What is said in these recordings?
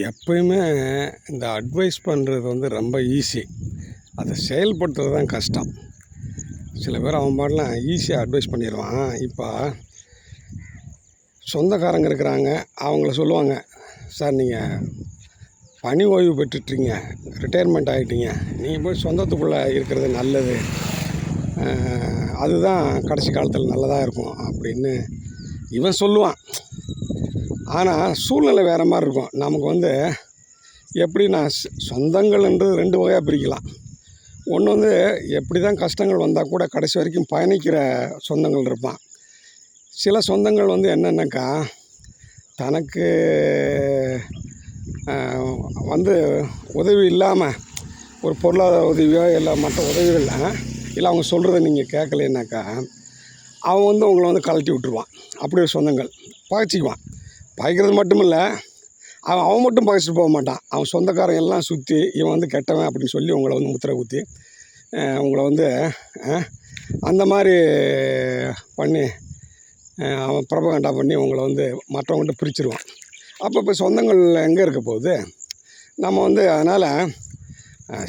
எப்பயுமே இந்த அட்வைஸ் பண்ணுறது வந்து ரொம்ப ஈஸி. அதை செயல்படுத்துறது தான் கஷ்டம். சில பேர் அவன் பாட்டுலாம் ஈஸியாக அட்வைஸ் பண்ணிடுவான். இப்போ சொந்தக்காரங்க இருக்கிறாங்க, அவங்கள சொல்லுவாங்க, சார் நீங்கள் பணி ஓய்வு பெற்றுட்டீங்க, ரிட்டையர்மெண்ட் ஆகிட்டீங்க, நீங்கள் போய் சொந்தத்துக்குள்ளே இருக்கிறது நல்லது, அதுதான் கடைசி காலத்தில் நல்லதாக இருக்கும் அப்படின்னு இவன் சொல்லுவான். ஆனால் சூழ்நிலை வேறு மாதிரி இருக்கும். நமக்கு வந்து எப்படின்னா சொந்தங்கள்ன்றது 2 வகையாக பிரிக்கலாம். ஒன்று வந்து எப்படி தான் கஷ்டங்கள் வந்தால் கூட கடைசி வரைக்கும் பயணிக்கிற சொந்தங்கள் இருப்பான். சில சொந்தங்கள் வந்து என்னென்னாக்கா, தனக்கு வந்து உதவி இல்லாமல் ஒரு பொருளாதார உதவியோ இல்லை மற்ற உதவிகள் இல்லை அவங்க சொல்கிறத நீங்கள் கேட்கலைன்னாக்கா அவன் வந்து உங்களை வந்து கழட்டி விட்டுருவான். அப்படி ஒரு சொந்தங்கள் பகைச்சிக்குவான். பகைக்கிறது மட்டும் இல்லை, அவன் மட்டும் பகைச்சிட்டு போக மாட்டான். அவன் சொந்தக்காரங்க எல்லாம் சுற்றி இவன் வந்து கெட்டவன் அப்படின்னு சொல்லி உங்களை வந்து முத்திரை குத்தி உங்களை வந்து அந்த மாதிரி பண்ணி அவன் ப்ரொபகண்டா பண்ணி உங்களை வந்து மற்றவங்கள்ட்ட பிரிச்சுருவான். அப்போ இப்போ சொந்தங்கள் எங்கே இருக்க போகுது? நம்ம வந்து அதனால்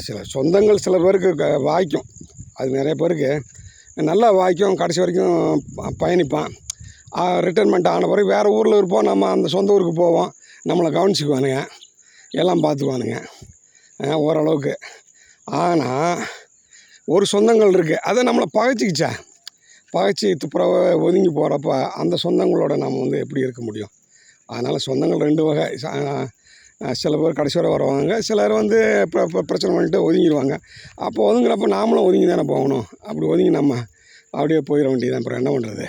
சில சொந்தங்கள் சில பேருக்கு வாய்க்கும், அது நிறைய பேருக்கு நல்லா வாய்க்கும், கடைசி வரைக்கும் பயணிப்பான். ரிட்டைர்மெண்ட் ஆன பிறகு வேறு ஊரில் இருப்போம், நம்ம அந்த சொந்த ஊருக்கு போவோம், நம்மளை கவனிச்சிக்குவானுங்க, எல்லாம் பார்த்துக்குவானுங்க ஓரளவுக்கு. ஆனால் ஒரு சொந்தங்கள் இருக்குது, அதை நம்மளை பகைச்சி துப்புரவை ஒதுங்கி போகிறப்ப அந்த சொந்தங்களோட நம்ம வந்து எப்படி இருக்க முடியும்? அதனால் சொந்தங்கள் 2 வகை. சில பேர் கடைசி வரை வருவாங்க, சிலர் வந்து பிரச்சனை பண்ணிட்டு ஒதுங்கிடுவாங்க. அப்போ ஒதுங்குறப்ப நாமளும் ஒதுங்கி தானே போகணும். அப்படி ஒதுங்கி நம்ம அப்படியே போயிட வேண்டியதான். அப்புறம் என்ன பண்ணுறது?